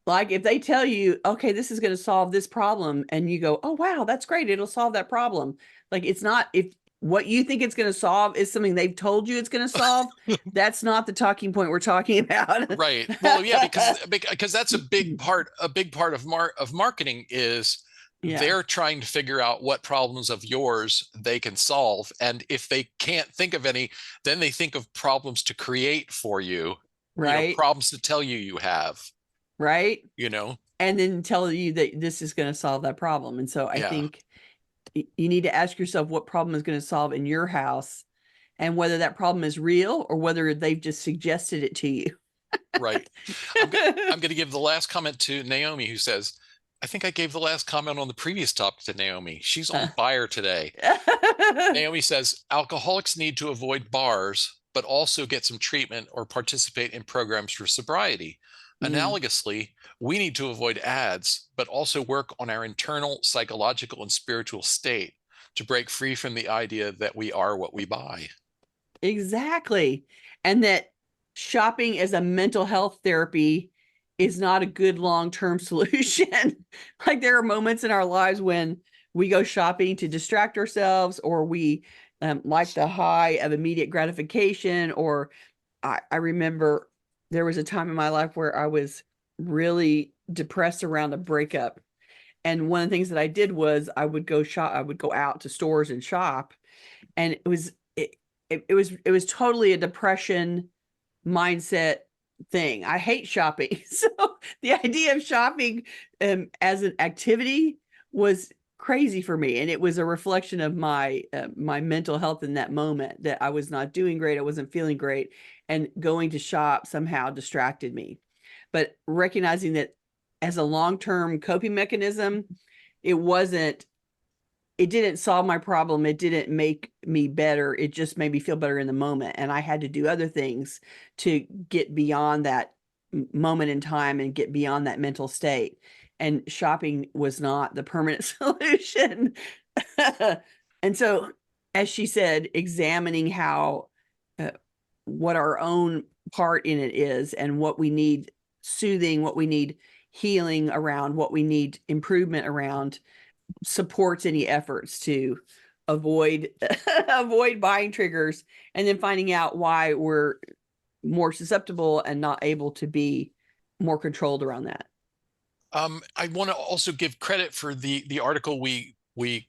like if they tell you, okay, this is going to solve this problem, and you go, oh, wow, that's great, it'll solve that problem. Like it's not, if what you think it's going to solve is something they've told you it's going to solve, that's not the talking point we're talking about. Right. Well, yeah, because that's a big part of marketing is they're trying to figure out what problems of yours they can solve. And if they can't think of any, then they think of problems to create for you. Right. Problems to tell you have. Right. And then tell you that this is going to solve that problem. And so I think you need to ask yourself what problem is going to solve in your house, and whether that problem is real or whether they've just suggested it to you. Right. I'm going to give the last comment to Naomi, who says, I think I gave the last comment on the previous topic to Naomi. She's on fire today. Naomi says, alcoholics need to avoid bars, but also get some treatment or participate in programs for sobriety. Analogously, we need to avoid ads, but also work on our internal psychological and spiritual state to break free from the idea that we are what we buy. Exactly. And that shopping as a mental health therapy is not a good long-term solution. Like there are moments in our lives when we go shopping to distract ourselves, or we like the high of immediate gratification. Or I remember there was a time in my life where I was really depressed around a breakup. And one of the things that I did was I would go out to stores and shop. And it was totally a depression mindset thing. I hate shopping. So the idea of shopping as an activity was crazy for me. And it was a reflection of my mental health in that moment, that I was not doing great. I wasn't feeling great. And going to shop somehow distracted me. But recognizing that as a long-term coping mechanism, it didn't solve my problem. It didn't make me better. It just made me feel better in the moment. And I had to do other things to get beyond that moment in time and get beyond that mental state. And shopping was not the permanent solution. And so, as she said, examining how, what our own part in it is, and what we need soothing, what we need healing around, what we need improvement around, supports any efforts to avoid avoid buying triggers, and then finding out why we're more susceptible and not able to be more controlled around that. I want to also give credit for the article we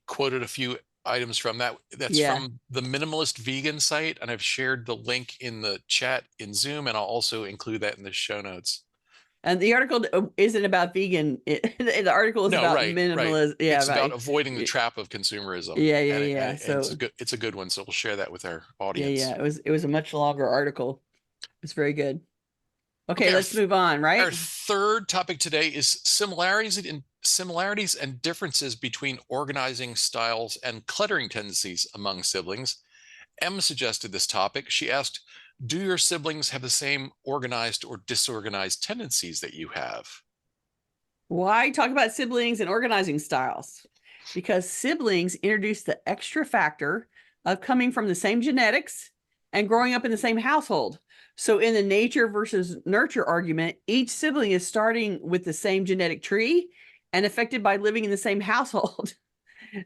quoted a few items from. That's from the Minimalist vegan site, and I've shared the link in the chat in Zoom, and I'll also include that in the show notes. And the article isn't about vegan. The article is about minimalism. Right. Yeah, it's about avoiding the trap of consumerism. Yeah. So it's a good one. So we'll share that with our audience. Yeah. It was a much longer article. It's very good. Okay, let's move on. Right. Our third topic today is similarities and differences between organizing styles and cluttering tendencies among siblings. Emma suggested this topic. She asked, do your siblings have the same organized or disorganized tendencies that you have? Why talk about siblings and organizing styles? Because siblings introduce the extra factor of coming from the same genetics and growing up in the same household. So in the nature versus nurture argument, each sibling is starting with the same genetic tree and affected by living in the same household.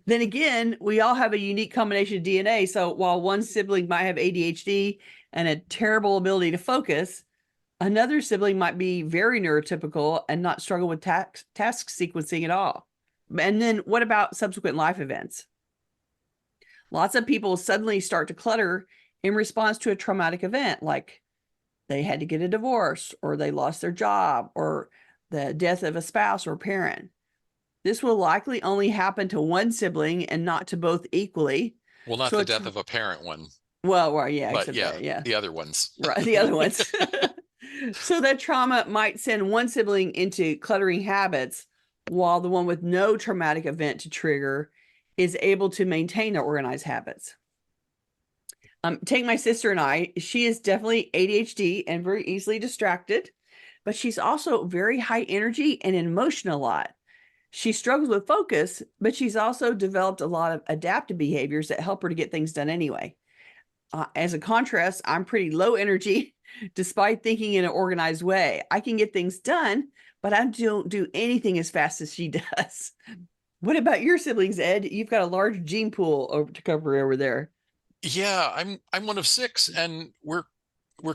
Then again, we all have a unique combination of DNA. So while one sibling might have ADHD and a terrible ability to focus, another sibling might be very neurotypical and not struggle with task sequencing at all. And then what about subsequent life events? Lots of people suddenly start to clutter in response to a traumatic event, like they had to get a divorce, or they lost their job, or the death of a spouse or parent. This will likely only happen to one sibling and not to both equally. Well, not the death of a parent one. Well, yeah, but the other ones. Right, the other ones. So that trauma might send one sibling into cluttering habits, while the one with no traumatic event to trigger is able to maintain their organized habits. Take my sister and I. She is definitely ADHD and very easily distracted, but she's also very high energy and in motion a lot. She struggles with focus, but she's also developed a lot of adaptive behaviors that help her to get things done anyway. As a contrast, I'm pretty low energy, despite thinking in an organized way. I can get things done, but I don't do anything as fast as she does. What about your siblings, Ed? You've got a large gene pool to cover over there. Yeah, I'm one of 6, and we're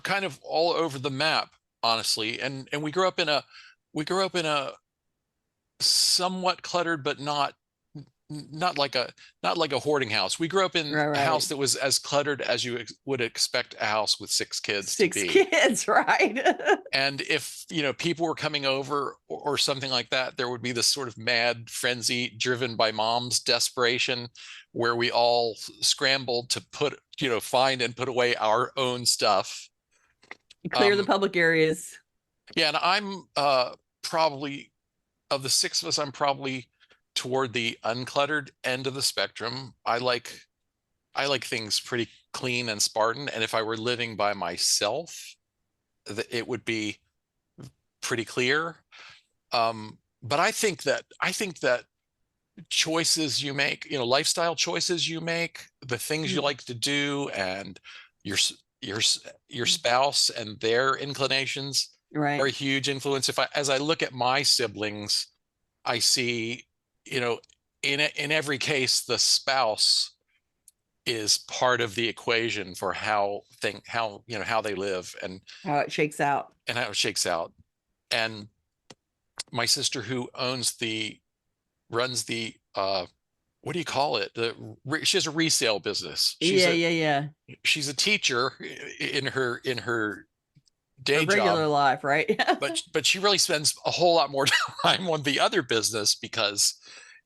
kind of all over the map, honestly. And we grew up in a somewhat cluttered, but not like a hoarding house. We grew up in a house that was as cluttered as you would expect a house with 6 kids to be. 6 kids, right? And if people were coming over or something like that, there would be this sort of mad frenzy driven by mom's desperation, where we all scrambled to find and put away our own stuff, clear the public areas. Yeah, and I'm probably, of the 6 of us, I'm probably toward the uncluttered end of the spectrum. I like things pretty clean and Spartan, and if I were living by myself, it would be pretty clear. But I think that choices you make, lifestyle choices you make, the things you like to do, and your spouse and their inclinations Right. are a huge influence. As I look at my siblings, I see, in every case, the spouse is part of the equation for how they live and How it shakes out. how it shakes out. And my sister, who runs the what do you call it? She has a resale business. Yeah. She's a teacher in her day Her regular job, life, right? but she really spends a whole lot more time on the other business because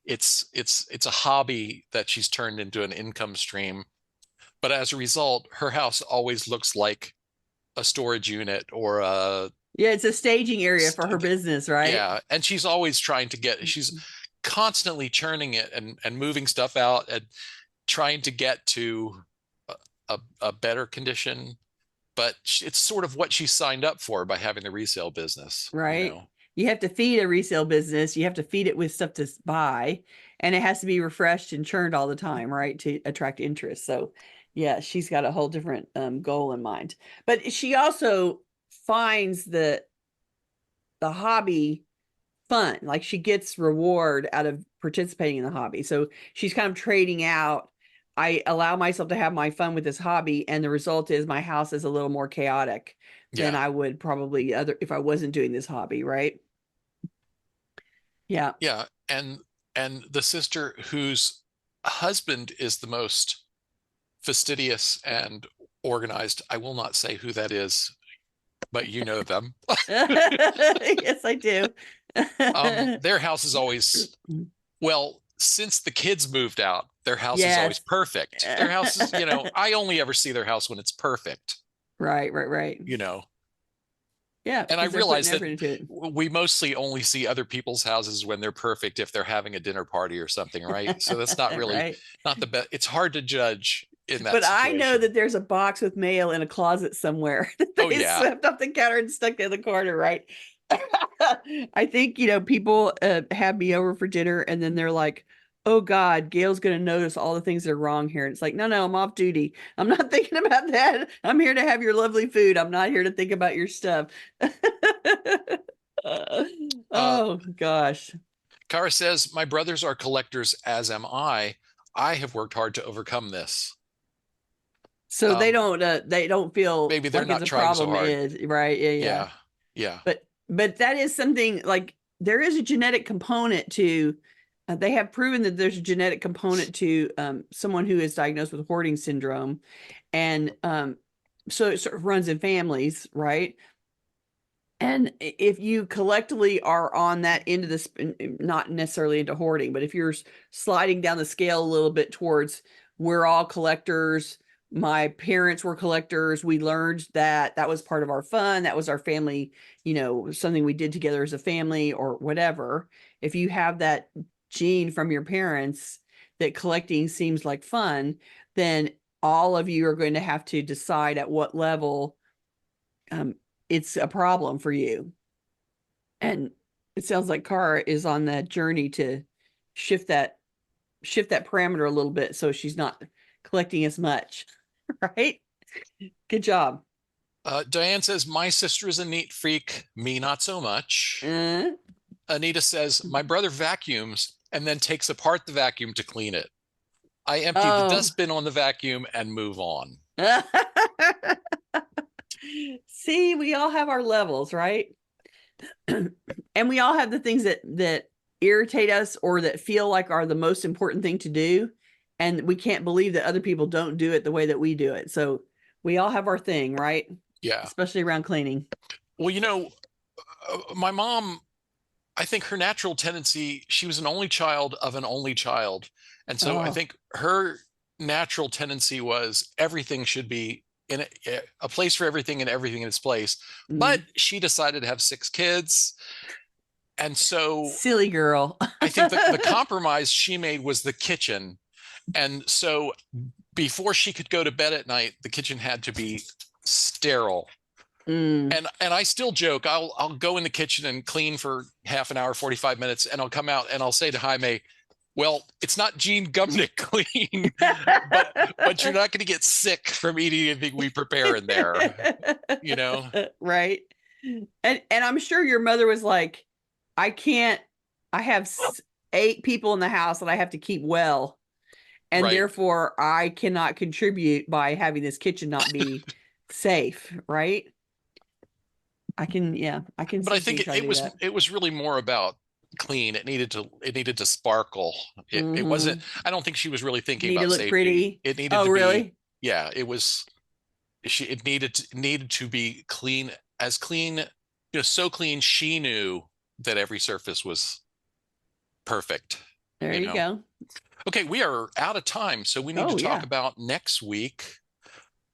it's a hobby that she's turned into an income stream. But as a result, her house always looks like a storage unit or Yeah, it's a staging area for her business, right? yeah, and she's always trying to she's constantly churning it and moving stuff out and trying to get to a better condition. But it's sort of what she signed up for by having the resale business, right? You have to feed a resale business. You have to feed it with stuff to buy, and it has to be refreshed and churned all the time, right, to attract interest. So yeah, she's got a whole different goal in mind. But she also finds the hobby fun. Like, she gets reward out of participating in the hobby. So she's kind of trading out. I allow myself to have my fun with this hobby, and the result is my house is a little more chaotic than I would probably if I wasn't doing this hobby, right? Yeah. Yeah. And the sister whose husband is the most fastidious and organized, I will not say who that is, but you know them. Yes, I do. Their house is always, well, since the kids moved out, their house is always perfect. Their house is, I only ever see their house when it's perfect. Right. Yeah. And I realize that we mostly only see other people's houses when they're perfect if they're having a dinner party or something, right? So that's not really not the best. It's hard to judge in that situation. I know that there's a box with mail in a closet somewhere that they swept off the counter and stuck in the corner, right? I think, people have me over for dinner and then they're like, oh God, Gayle's going to notice all the things that are wrong here. And it's like, no, I'm off duty. I'm not thinking about that. I'm here to have your lovely food. I'm not here to think about your stuff. Oh gosh. Kara says, my brothers are collectors, as am I. I have worked hard to overcome this. So they don't feel maybe they're like not it's a trying problem so hard. Is right. Yeah. But that is something, like, there is a genetic component to, they have proven that there's a genetic component to someone who is diagnosed with hoarding syndrome. And so it sort of runs in families, right? And if you collectively are on that end of this, not necessarily into hoarding, but if you're sliding down the scale a little bit towards, we're all collectors, my parents were collectors, we learned that was part of our fun, that was our family, something we did together as a family or whatever. If you have that gene from your parents that collecting seems like fun, then all of you are going to have to decide at what level it's a problem for you. And it sounds like Kara is on that journey to shift that parameter a little bit, so she's not collecting as much. Right? Good job. Diane says, my sister is a neat freak, me not so much. Anita says, my brother vacuums and then takes apart the vacuum to clean it. I empty the dustbin on the vacuum and move on. See, we all have our levels, right? And we all have the things that irritate us or that feel like are the most important thing to do. And we can't believe that other people don't do it the way that we do it. So we all have our thing, right? Yeah. Especially around cleaning. Well, my mom, I think her natural tendency, she was an only child of an only child. And so I think her natural tendency was everything should be in a place for everything and everything in its place. But she decided to have 6 kids. And so silly girl. I think the compromise she made was the kitchen. And so before she could go to bed at night, the kitchen had to be sterile. And I still joke, I'll go in the kitchen and clean for half an hour, 45 minutes, and I'll come out and I'll say to Jaime, well, it's not Gene Gumnick clean, but you're not going to get sick from eating anything we prepare in there, you know? Right. And I'm sure your mother was like, I have 8 people in the house that I have to keep well. And Right. therefore I cannot contribute by having this kitchen not be safe. Right. I can But I see think it was really more about clean. It needed to sparkle. It wasn't, I don't think she was really thinking about look safety. Pretty. It needed to be, yeah, it was, it needed to be clean, as clean, so clean she knew that every surface was perfect. There you go. Okay, we are out of time, so we need to talk about next week.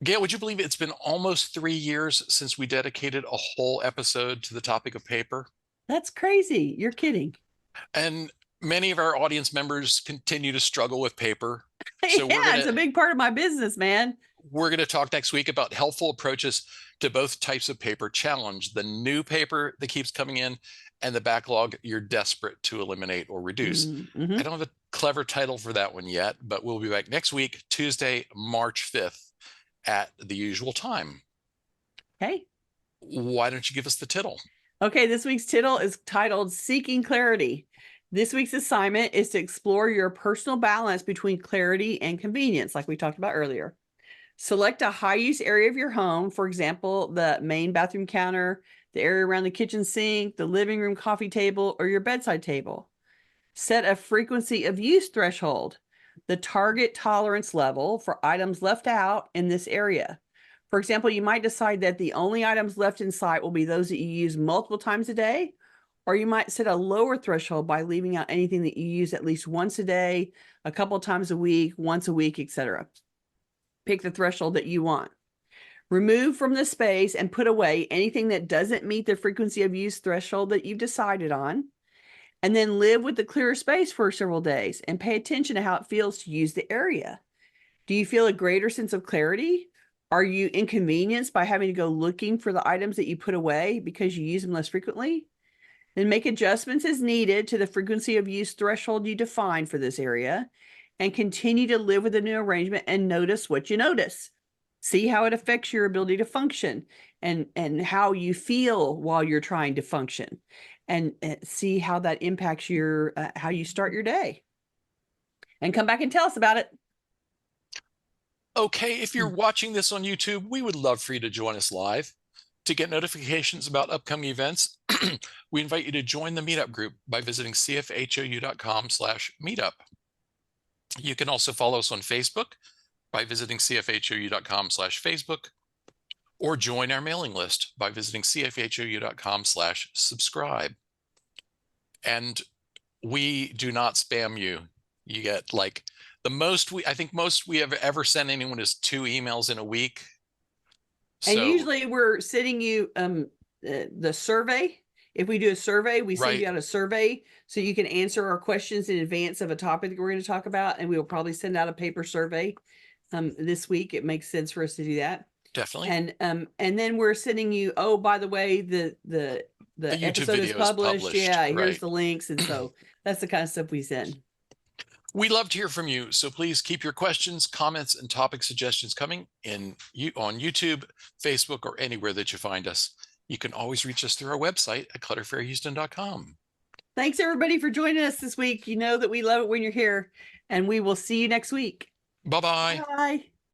Gayle, would you believe it's been almost 3 years since we dedicated a whole episode to the topic of paper? That's crazy. You're kidding. And many of our audience members continue to struggle with paper. So it's a big part of my business, man. We're going to talk next week about helpful approaches to both types of paper challenge, the new paper that keeps coming in and the backlog you're desperate to eliminate or reduce. I don't have a clever title for that one yet, but we'll be back next week, Tuesday, March 5th at the usual time. Okay. Why don't you give us the tittle? Okay, this week's tittle is titled Seeking Clarity. This week's assignment is to explore your personal balance between clarity and convenience, like we talked about earlier. Select a high-use area of your home, for example, the main bathroom counter, the area around the kitchen sink, the living room coffee table, or your bedside table. Set a frequency of use threshold, the target tolerance level for items left out in this area. For example, you might decide that the only items left in sight will be those that you use multiple times a day, or you might set a lower threshold by leaving out anything that you use at least once a day, a couple of times a week, once a week, etc. Pick the threshold that you want. Remove from the space and put away anything that doesn't meet the frequency of use threshold that you've decided on. And then live with the clearer space for several days and pay attention to how it feels to use the area. Do you feel a greater sense of clarity? Are you inconvenienced by having to go looking for the items that you put away because you use them less frequently? Then make adjustments as needed to the frequency of use threshold you define for this area and continue to live with the new arrangement and notice what you notice. See how it affects your ability to function and how you feel while you're trying to function, and see how that impacts your how you start your day. And come back and tell us about it. Okay, if you're watching this on YouTube, we would love for you to join us live. To get notifications about upcoming events, we invite you to join the meetup group by visiting cfhou.com/meetup. You can also follow us on Facebook by visiting cfhou.com/Facebook, or join our mailing list by visiting cfhou.com/subscribe. And we do not spam you. You get like the most I think most we have ever sent anyone is 2 emails in a week. And usually we're sending you the survey. If we do a survey, we send you out a survey so you can answer our questions in advance of a topic that we're going to talk about. And we will probably send out a paper survey this week. It makes sense for us to do that. Definitely. And then we're sending you, oh, by the way, the episode is published. Yeah, here's the links. And so that's the kind of stuff we send. We love to hear from you, so please keep your questions, comments, and topic suggestions coming on YouTube, Facebook, or anywhere that you find us. You can always reach us through our website at clutterfairyhouston.com. Thanks, everybody, for joining us this week. You know that we love it when you're here, and we will see you next week. Bye-bye. Bye.